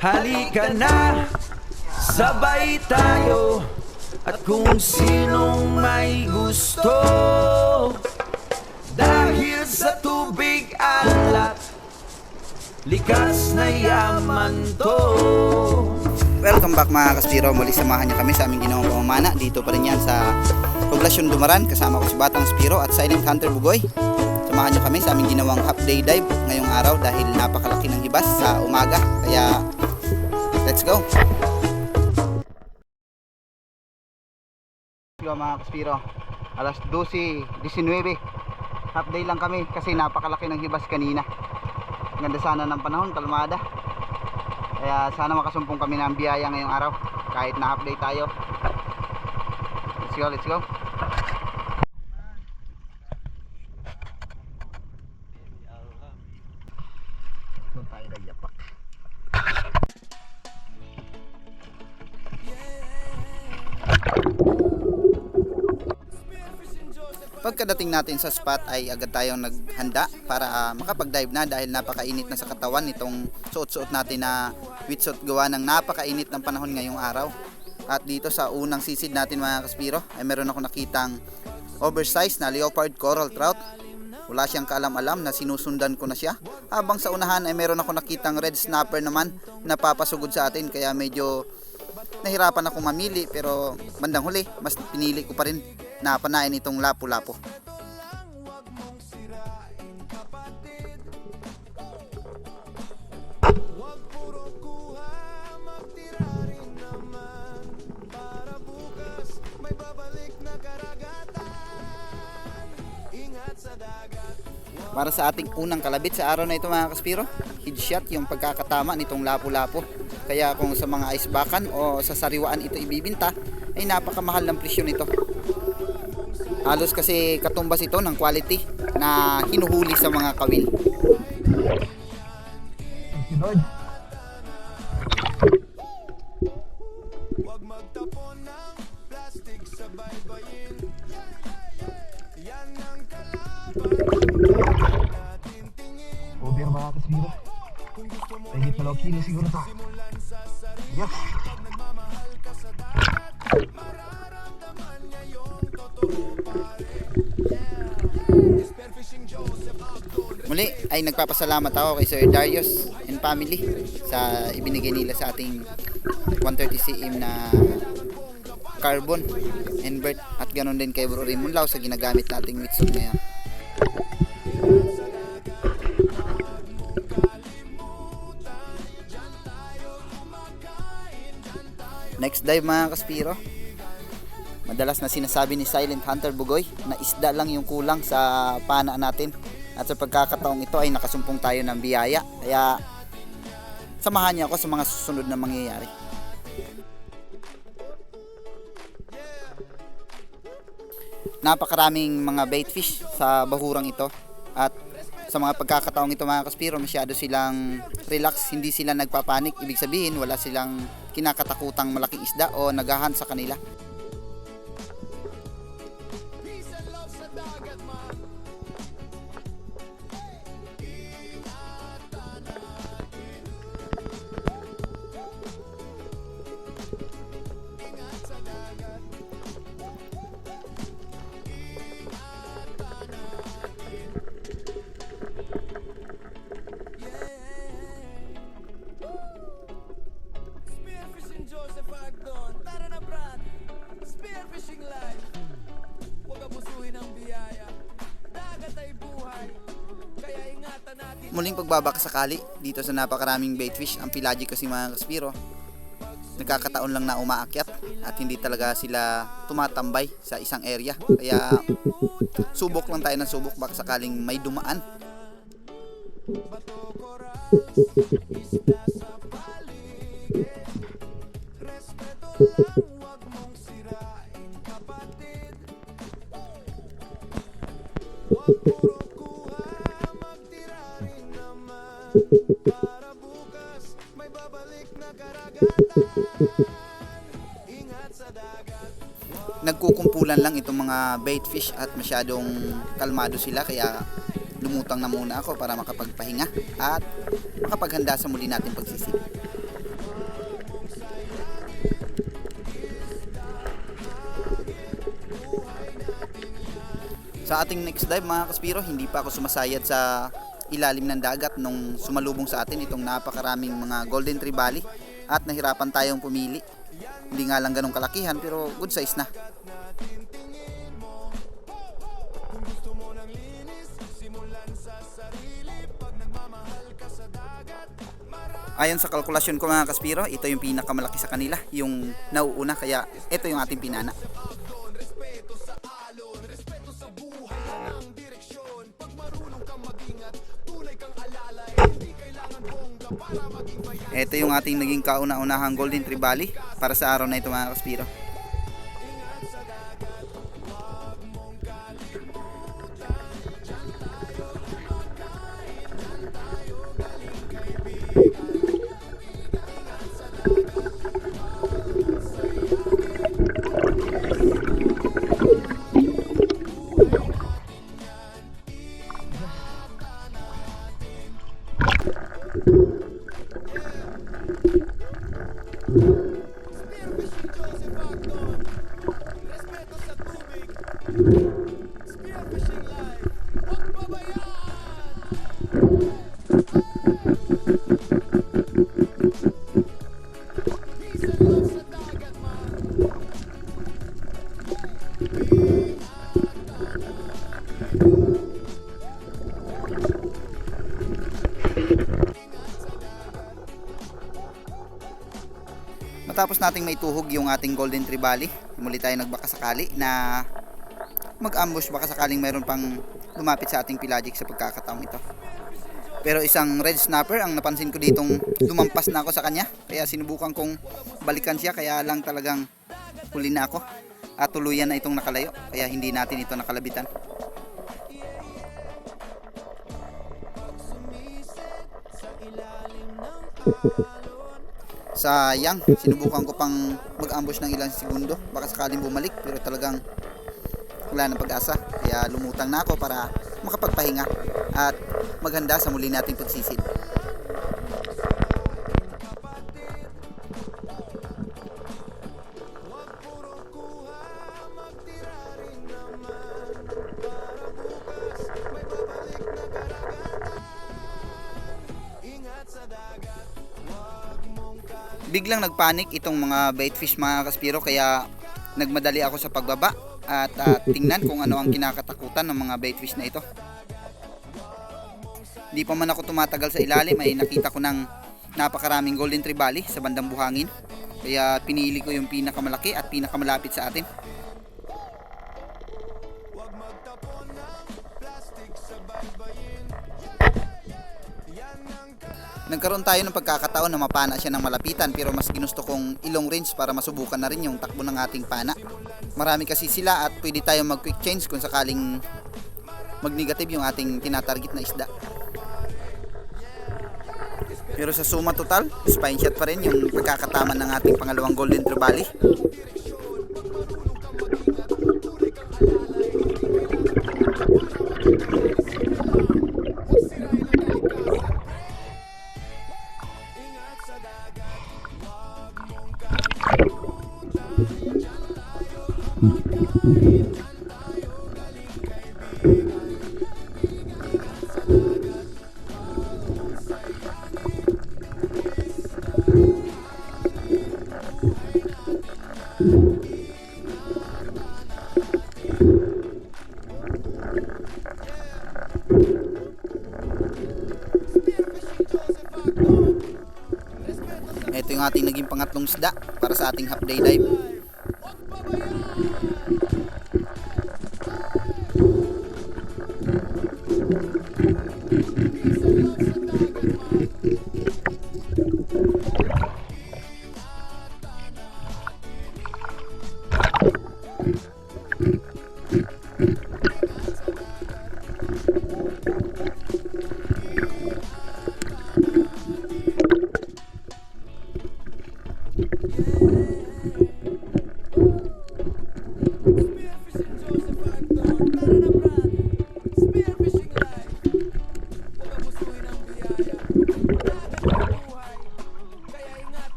Halika na, sabay tayo. At kung sinong may gusto, dahil sa tubig alat, likas na yaman to. Welcome back mga Kaspiro. Muli samahan niyo kami sa aming ginawang pamamana. Dito pa rin yan sa Poblasyon Dumaran. Kasama ko si Batang Spiro at Silent Hunter Bugoy. Samahan niyo kami sa aming ginawang half day dive ngayong araw dahil napakalaki ng hibas sa umaga. Kaya let's go! Yo mga Kaspiro, alas 12:19. Half day lang kami kasi napakalaki ng hibas kanina. Ganda sana ng panahon, kalmada. Kaya sana makasumpong kami ng biyaya ngayong araw kahit na half day tayo. Let's go, let's go. Doon tayo nagyapak. Pagkadating natin sa spot ay agad tayong naghanda para makapag-dive na dahil napakainit na sa katawan nitong suot-suot natin na wetsuit gawa ng napakainit ng panahon ngayong araw. At dito sa unang sisid natin mga Kaspiro ay meron ako nakitang oversized na leopard coral trout. Wala siyang kaalam-alam na sinusundan ko na siya. Habang sa unahan ay meron ako nakitang red snapper naman na papasugod sa atin kaya medyo nahirapan ako mamili pero bandang huli mas pinili ko pa rin na panain itong lapu-lapu. Para sa ating unang kalabit sa araw na ito mga Kaspiro, headshot yung pagkakatama nitong lapu-lapu. Kaya kung sa mga icebakan o sa sariwaan ito ibibinta ay napakamahal ng presyo nito. Halos kasi katumbas ito ng quality na hinuhuli sa mga kawil. Huwag magtapon ng plastic sa baybayin. Yan ang kalaban natin tingin. Over mga Kaspiro. Pahigit na kilo siguro ito. Yes! Muli ay nagpapasalamat ako kay Sir Darius and family sa ibinigay nila sa ating 130 cm na carbon invert at ganoon din kay Bro Raymond Lau sa ginagamit nating wetsuit ngayon. Next dive mga Kaspiro, madalas na sinasabi ni Silent Hunter Bugoy na isda lang yung kulang sa pana natin. At sa pagkakataong ito ay nakasumpong tayo ng biyaya. Kaya samahan niyo ako sa mga susunod na mangyayari. Napakaraming mga bait fish sa bahurang ito. At sa mga pagkakataong ito mga Kaspiro, masyado silang relax, hindi sila nagpapanik. Ibig sabihin wala silang kinakatakutang malaking isda o nagahan sa kanila. Muling pagbabakasakali dito sa napakaraming baitfish ang pelagic kasi mga Kaspiro. Nagkakataon lang na umaakyat at hindi talaga sila tumatambay sa isang area. Kaya subok lang tayo ng subok baka sakaling may dumaan. Para bukas may babalik na karagatan. Ingat sa dagat. Nagkukumpulan lang itong mga bait fish at masyadong kalmado sila, kaya lumutang na muna ako para makapagpahinga at makapaghanda sa muli natin pagsisip. Sa ating next dive mga kaspiro, hindi pa ako sumasayad sa ilalim ng dagat nung sumalubong sa atin itong napakaraming mga golden trevally at nahirapan tayong pumili. Hindi nga lang ganong kalakihan pero good size na. Ayon sa kalkulasyon ko mga kaspiro, ito yung pinakamalaki sa kanila, yung nauuna, kaya ito yung ating pinana. Ito yung ating naging kauna-unahang golden trevally para sa araw na ito mga kaspiro. Matapos nating maituhog yung ating golden trevally, muli tayo nagbaka sakali na mag-ambush baka sakaling mayroon pang lumapit sa ating pelagic sa pagkakataong ito. Pero isang red snapper ang napansin ko ditong lumampas na ako sa kanya, kaya sinubukan kong balikan siya, kaya lang talagang huli na ako at tuluyan na itong nakalayo, kaya hindi natin ito nakalabitan. Sayang, sinubukan ko pang mag-ambush ng ilang segundo baka sakaling bumalik, pero talagang wala nang pag-asa, kaya lumutang na ako para makapagpahinga at maghanda sa muli nating pagsisid. Biglang nagpanik itong mga baitfish mga kaspiro, kaya nagmadali ako sa pagbaba at tingnan kung ano ang kinakatakutan ng mga baitfish na ito. Di pa man ako tumatagal sa ilalim ay nakita ko ng napakaraming golden trevally sa bandang buhangin, kaya pinili ko yung pinakamalaki at pinakamalapit sa atin. Nagkaroon tayo ng pagkakataon na mapana siya ng malapitan, pero mas ginusto kong ilong range para masubukan na rin yung takbo ng ating pana. Marami kasi sila at pwede tayo mag quick change kung sakaling mag negative yung ating tinatarget na isda. Pero sa suma total, spine shot pa rin yung pagkakataman ng ating pangalawang golden trevally. Ito yung ating naging pangatlong isda para sa ating half day dive.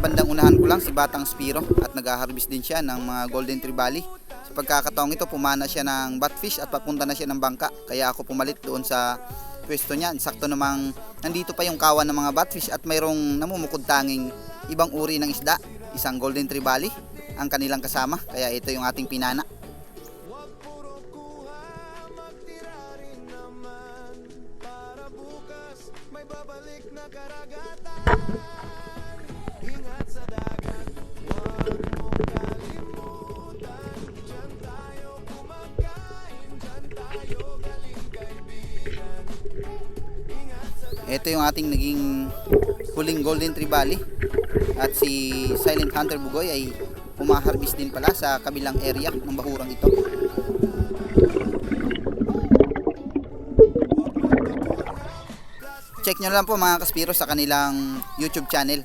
bandang unahan ko lang si Batang Spiro at nag-harvest din siya ng mga golden trevally. Sa pagkakataong ito, pumana siya ng batfish at papunta na siya ng bangka. Kaya ako pumalit doon sa pwesto niya. Sakto namang nandito pa yung kawan ng mga batfish at mayroong namumukod tanging ibang uri ng isda. Isang golden trevally ang kanilang kasama. Kaya ito yung ating pinana. Ito yung ating naging huling golden trevally at si Silent Hunter Bugoy ay humaharbis din pala sa kabilang area ng bahurang ito. Check nyo lang po mga kaspiro sa kanilang YouTube channel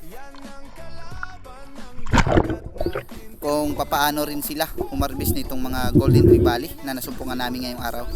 kung papaano rin sila humarbis nitong mga golden trevally na nasumpungan namin ngayong araw.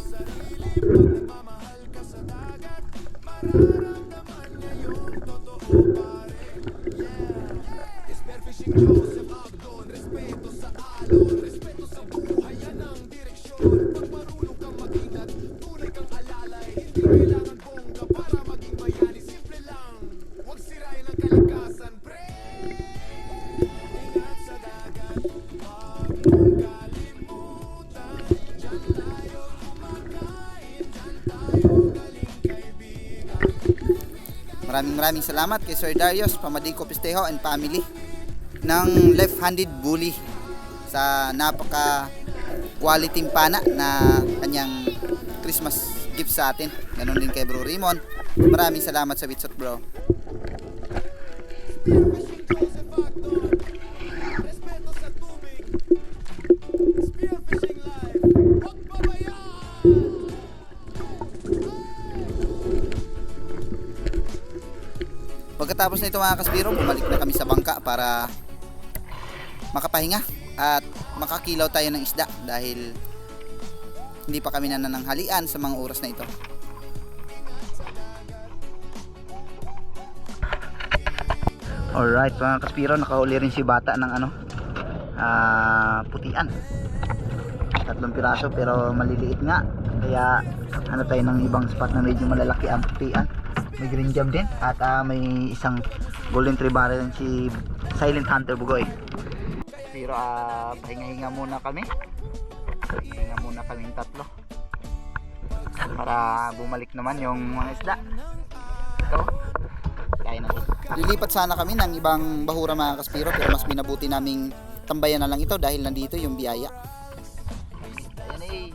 Maraming salamat kay Sir Darius Pamadico Pistejo and family ng left-handed bully sa napaka quality pana na kanyang Christmas gift sa atin. Ganon din kay Bro Raymond. Maraming salamat sa Witsot bro. Pagkatapos na ito mga kaspiro, bumalik na kami sa bangka para makapahinga at makakilaw tayo ng isda dahil hindi pa kami nanananghalian sa mga oras na ito. Alright mga kaspiro, nakahuli rin si Bata ng putian. 3 piraso pero maliliit nga, kaya hanap tayo ng ibang spot na medyo malalaki ang putian. May green jam din at may isang golden trevally din si Silent Hunter Bugoy. Pero pahinga-hinga muna kami. Pahinga muna kaming tatlo para bumalik naman yung mga isda. Ito, kaya na. Lilipat sana kami ng ibang bahura mga kaspiro, pero mas minabuti naming tambayan na lang ito dahil nandito yung biyaya. Ayan eh.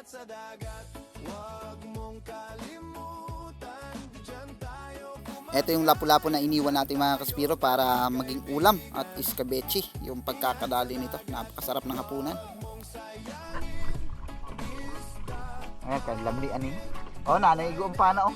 Sa dagat, wag mong kalimutan, diyan tayo. Ito yung lapu-lapu na iniwan natin mga kaspiro para maging ulam at iskabechi yung pagkakadali nito. Napakasarap ng hapunan. Ayan, kalamli aning. Oh, nanay igong pana oh.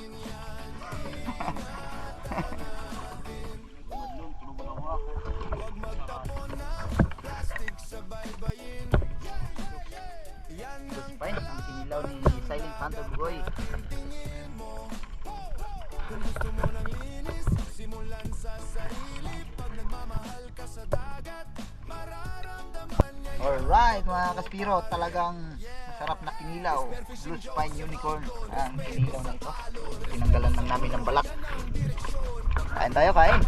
Fine, ang kinilaw ni Silent Hunter Bugoy. Alright mga kaspiro, talagang masarap na kinilaw. Blue Spine Unicorn ang kinilaw na ito. Tinanggalan lang namin ng balak. Kain tayo, kain.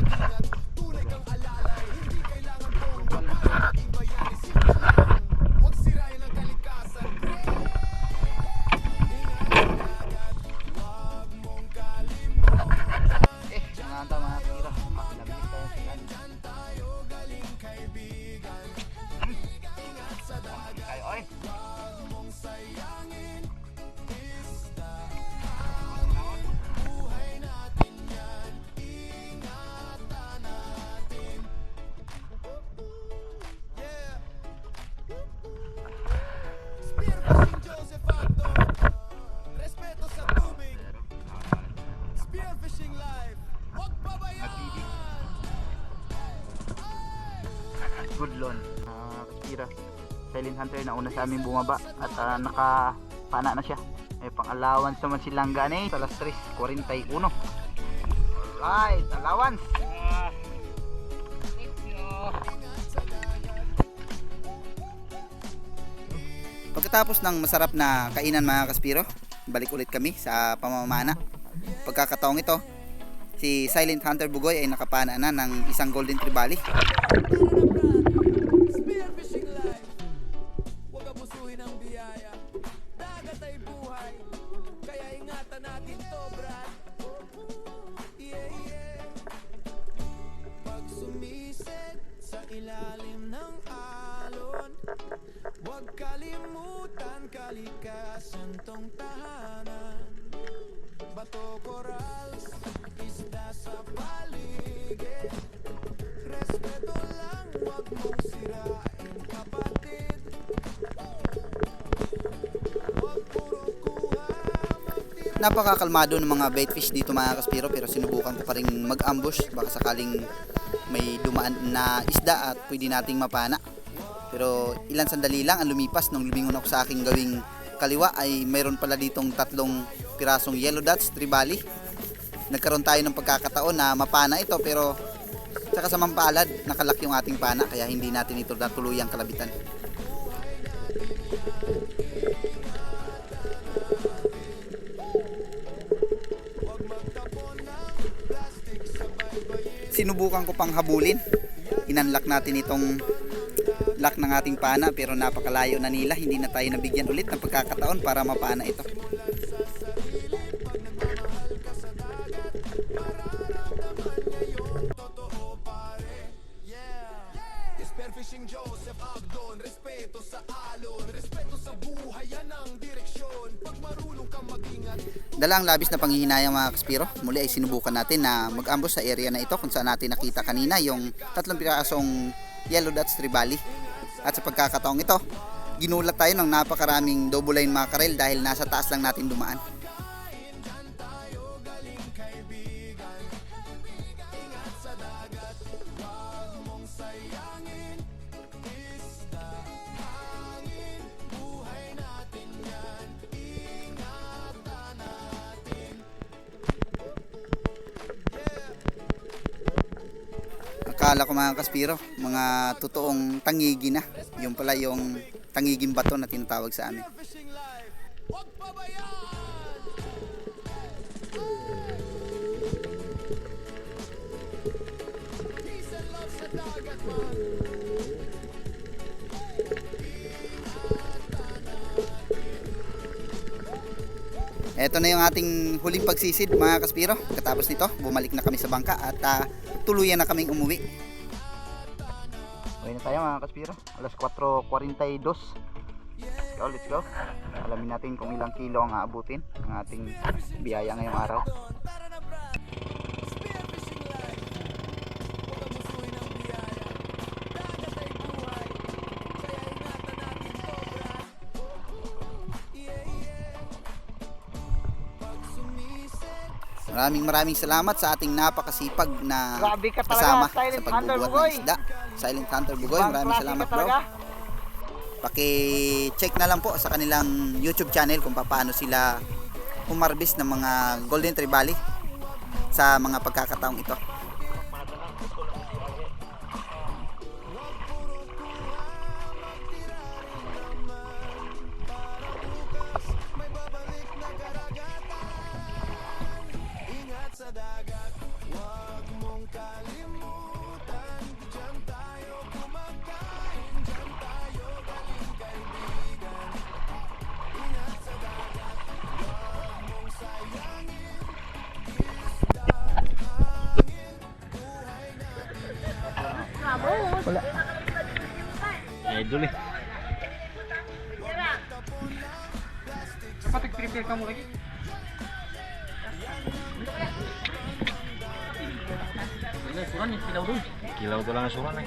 Goodlon. Kaspira, Silent Hunter na una sa aming bumaba at nakapana na siya. Pang allowance naman si Langga ni sa alas 3:41. Alright, allowance. Pagkatapos ng masarap na kainan mga kaspiro, balik ulit kami sa pamamana. Pagkakataong ito, si Silent Hunter Bugoy ay nakapana na ng isang golden tribali. Spearfishing life, huwag abusuhin ang biyaya. Dagat ay buhay, kaya ingatan natin to, brad. Yeah, yeah. Pag sumisid sa ilalim ng alon, huwag kalimutan kalikasan tong tahanan. Bato, corals, isda sa paligid. Respeto lang, huwag mong sirain, kapatid. Huwag puro kuha, magtira. Napakakalmado ng mga baitfish dito mga kaspiro, pero sinubukan ko pa rin mag-ambush baka sakaling may dumaan na isda at pwede nating mapana. Pero ilan sandali lang ang lumipas nung lumingon ako sa aking gawing kaliwa ay mayroon pala ditong 3 pirasong yellow dots tribali. Nagkaroon tayo ng pagkakataon na mapana ito, pero sa kasamang palad nakalak yung ating pana kaya hindi natin ito natuluyang kalabitan. Sinubukan ko pang habulin. Inunlock natin itong lock ng ating pana pero napakalayo na nila, hindi na tayo nabigyan ulit ng pagkakataon para mapana ito. Spearfishing Joseph Agdon, respeto sa alon, respeto sa buhay, yan ang direksyon. Pag marunong kang mag-ingat. Dala ang labis na panghihinayang mga kaspiro, muli ay sinubukan natin na mag-ambush sa area na ito kung saan natin nakita kanina yung 3 pirasong yellow dots tribali. At sa pagkakataong ito, ginulat tayo ng napakaraming double line mackerel dahil nasa taas lang natin dumaan. Akala ko mga kaspiro, mga totoong tangigi na. Yung pala yung tangiging bato na tinatawag sa amin. Spearfishing life, huwag pabayaan. Peace and love sa dagat, man. Ito na yung ating huling pagsisid mga kaspiro. Katapos nito, bumalik na kami sa bangka at tuluyan na kaming umuwi. Uwi na tayo mga kaspiro. Alas 4:42. Let's go. Alamin natin kung ilang kilo ang aabutin ng ating biyaya ngayong araw. Tara na, brad. Spearfishing life, huwag abusuhin ang biyaya. Dagat ay buhay, kaya ingatan natin to, brad. Yeah, yeah. Pag sumisid. Maraming salamat sa ating napakasipag na Grabe ka talaga, kasama sa Silent Hunter pagbubuhat Bugoy. ng isda. Silent Hunter Bugoy, Ibang maraming klase salamat ka bro. talaga. Paki-check na lang po sa kanilang YouTube channel kung paano sila umarbis ng mga golden tribali sa mga pagkakataong ito. May babalik na karagatan. Ingat sa dagat, huwag mong kalimutan. Diyan tayo kumakain, diyan tayo galing, kaibigan. Ingat sa dagat, huwag mong sayangin. Isda, hangin, buhay natin yan. Idol eh. Kapag prepare ka mo lagi. Suran yung kilaw doon. Kilaw doon lang ang suran eh.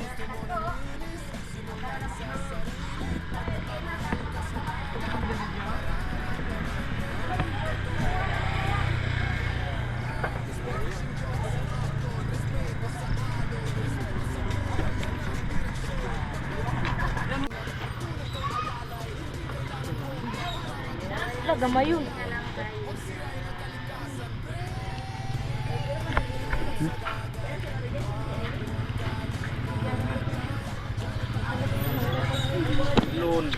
gamayon. Loan.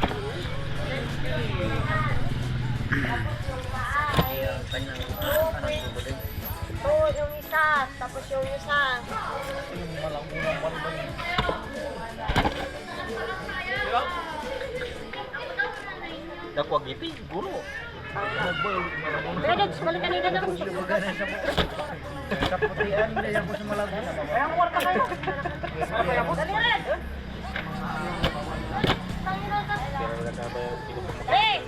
Oo, yung isa. Tapos yung isa. Dakwag iti, guro. Pero balik ka nila ng Kaputian na yan po sa Malaguna. Parang war ka kayo. Dali rin. Hey!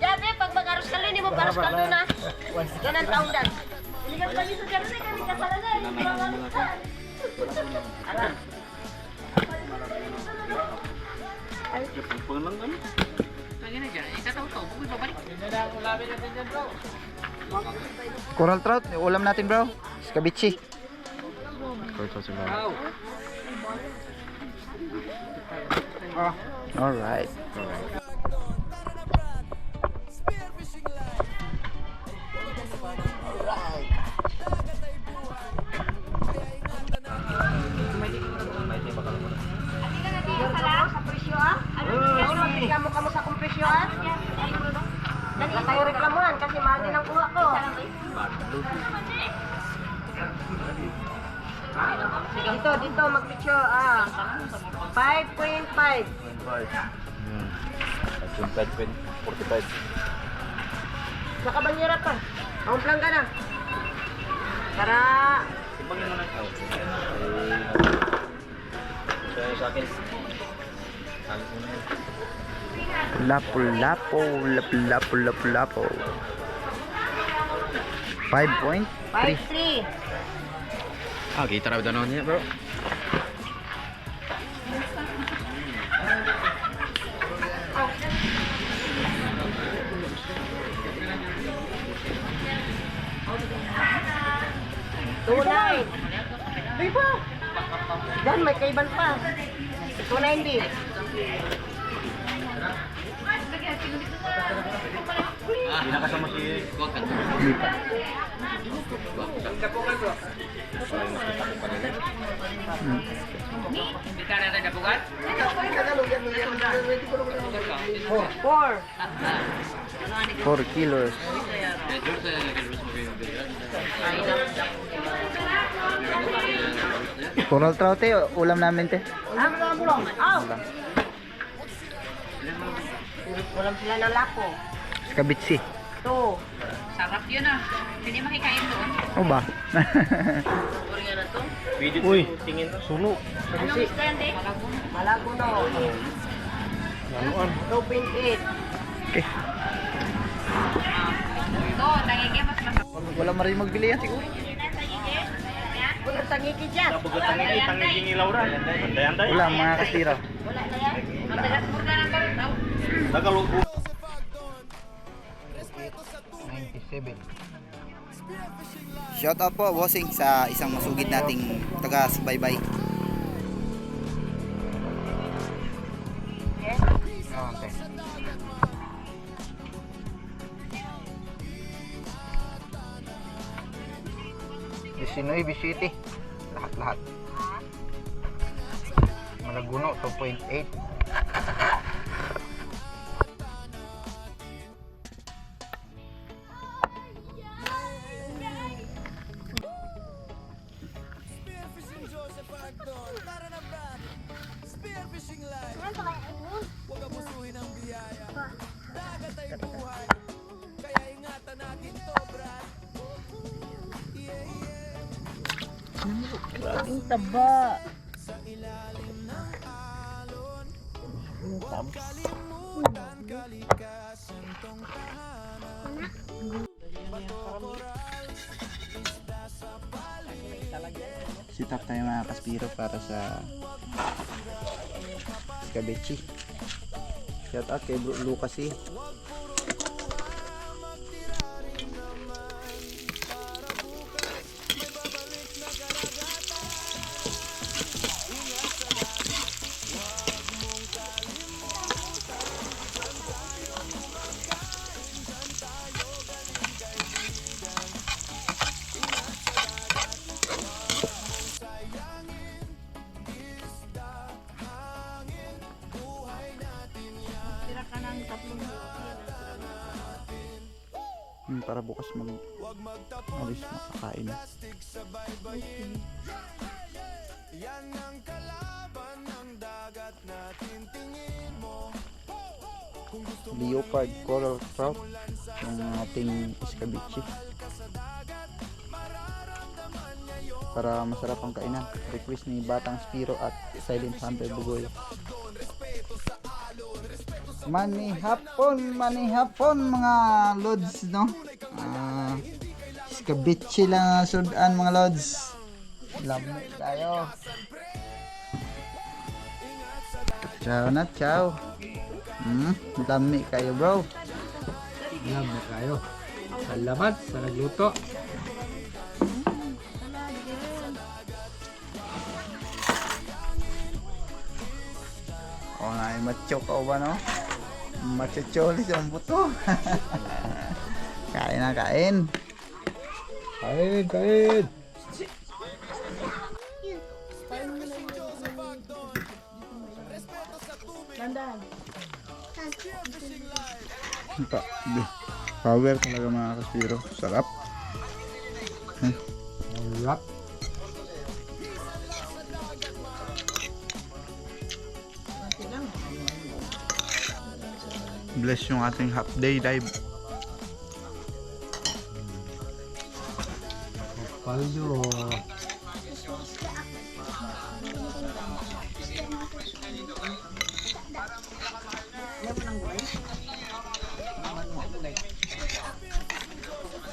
Jabe, pag mag-aros ka rin, mo paros ka doon na. Ganang taong dan. Hindi ka pala dito dyan, kami ka pala na. Pangalang kami. Coral trout, ulam natin bro. Scabici. Alright. Sa presyo ah? Ano magreklamo ka mo sa kong presyo ah? Dali tayo reklamuhan kasi mahal din ang kuha ko. Dito mag-presyo ah. 5.5. 45. Nakabanyera pa. Aumplang ka na. Para Timbangin mo na. Kaya sa akin. Salit mo na yun. Lapu-lapo, lapu-lapo. 5.3. 5.3. Ah, kita na ba niya bro? Tunay. Di ba? Dan may kaiban pa. Tunay hindi. Hindi nakasama si... Hindi pa. Four. 4 kilos. Coral trout ulam namin te. Aw. Walang sila ng lapo. Scabici. To. Sarap yun ah. Hindi makikain doon. O ba? Pwede Uy, tingin to. sulo. Anong isda yan, te? Malaguno. 2.8. Okay. Ito, tangige mas masarap. Wala maring magbili yan siguro. Walang tangiki dyan. Tangiging ilaw rin. Anday-anday. Wala mga kasira. Wala na yan. Madagas mo na ng barutaw. Nagalubo. 97. Shout out po bossing sa isang masugid nating taga-subaybay. Okay. 19, lahat. Malaguno 2.8. Spearfishing Joseph Agdon. Tara na brad. Spearfishing live. Huwag abusuhin ang biyaya. Dagat ay buhay. Kaya ingatan natin to brad. Yeah, yeah. Ang taba. Sa ilalim ng alon. Kalimutan kalikasan tong tahanan. Bato koral. Isda sa paligid. Sit up tayo mga kaspiro para sa Scabici. Shout out kay Bro Lucas eh. para bukas alis makakain na. Leopard coral trout yung ating escabeche para masarap ang kainan. Request ni Batang Spiro at Silent Hunter Bugoy. Manihapon mga lods, no? Escabeche lang sudan mga lods. Lamig tayo. Ciao na, ciao. Dami kayo bro. Dami kayo. Salamat sa nagluto. O nga, macho ka ba no? Machocholis ang buto. Kain na kain. Kain. Power talaga mga kaspiro. Sarap. Sarap. Bless yung ating half day dive. Paldo.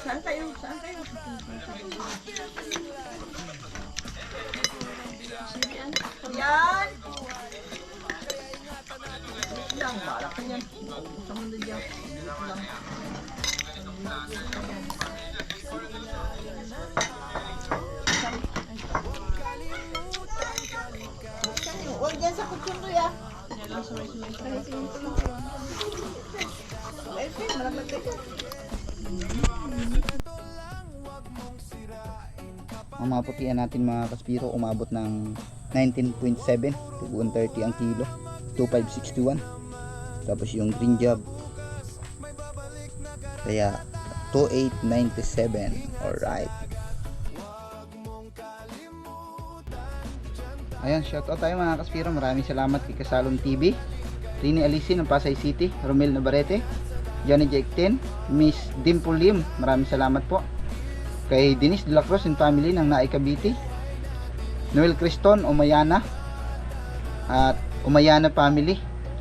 Saan tayo? Saan tayo? Yan! Lang, bala ka yan. Sa mundo dyan. Huwag dyan sa kutsundo ya. Malaglag kayo. Ang mga putian natin mga kaspiro umabot ng 19.7 to 130 ang kilo, 2561. Tapos yung green job kaya 2897. Alright, ayan, shoutout tayo mga kaspiro. Maraming salamat kay Kasalong TV, Rini Alisin ng Pasay City, Romel Navarrete, Johnny Jake 10, Miss Dimple Lim, maraming salamat po. Kay Denise de la Cruz and family ng Naay Cavite, Noel Criston Umayana at Umayana family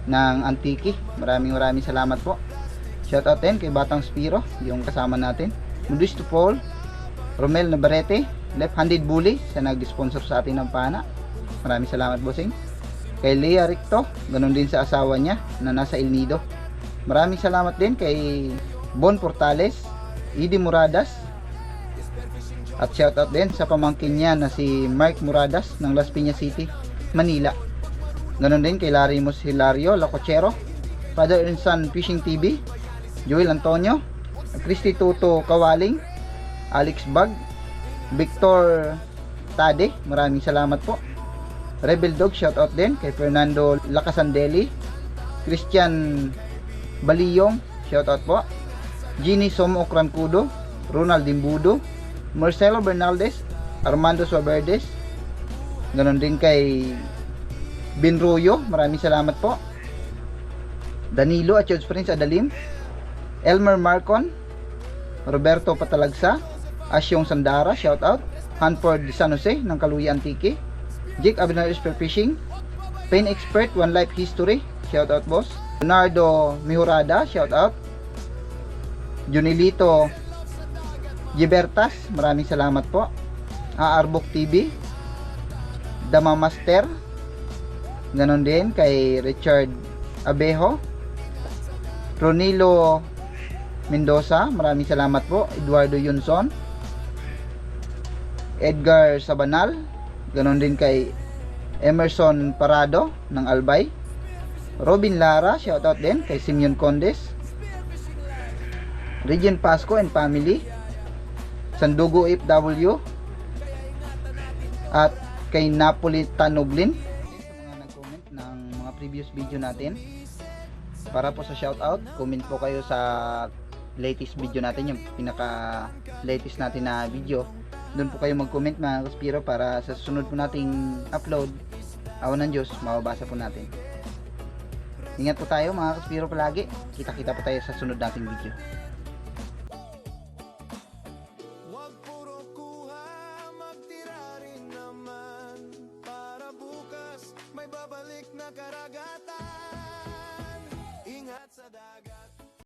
ng Antique, maraming salamat po. Shoutout din kay Batang Spiro, yung kasama natin, Modesto Paul, Romel Navarrete, Left Handed Bully sa nag-sponsor sa atin ng pana, maraming salamat bossing. Kay Lea Ricto, ganun din sa asawa niya na nasa El Nido, maraming salamat din kay Bon Portales, Idi Muradas, at shoutout din sa pamangkin niya na si Mark Muradas ng Las Piñas City, Manila. Ganon din kay Larimos Hilario Lacochero, Father and Son Fishing TV, Joel Antonio, Christy Tuto Kawaling, Alex Bag, Victor Tade, maraming salamat po. Rebel Dog, shoutout din kay Fernando Lacasandeli, Christian Baliyong, shoutout po. Ginny Somo Crancudo, Ronald Dimbudo, Marcelo Bernaldez, Armando Suaverdes, ganon din kay Binroyo, maraming salamat po. Danilo at George Prince Adalim, Elmer Marcon, Roberto Patalagsa, Asyong Sandara, shoutout. Hanford San Jose ng Kaluya Antique, Jake Abinal Spear Fishing, Pain Expert One Life History, shoutout boss. Leonardo Mihurada, shoutout. Junilito Gibertas, maraming salamat po. Arbok TV, Dama Master, ganon din kay Richard Abejo, Ronilo Mendoza, maraming salamat po. Eduardo Yunson, Edgar Sabanal, ganon din kay Emerson Parado ng Albay, Robin Lara, shoutout din kay Simeon Condes, Regine Pasco and family, Sandugo FW, at kay Napolitan Noblin. Sa mga nag-comment ng mga previous video natin, para po sa shoutout, comment po kayo sa latest video natin, yung pinaka latest natin na video. Doon po kayo mag-comment mga Kaspiro para sa susunod po nating upload, awan ng Diyos, mababasa po natin. Ingat po tayo mga Kaspiro palagi. Kita-kita po tayo sa sunod nating video. Wag puro kuha, magtira rin naman. Para bukas, may babalik na karagatan. Ingat sa dagat.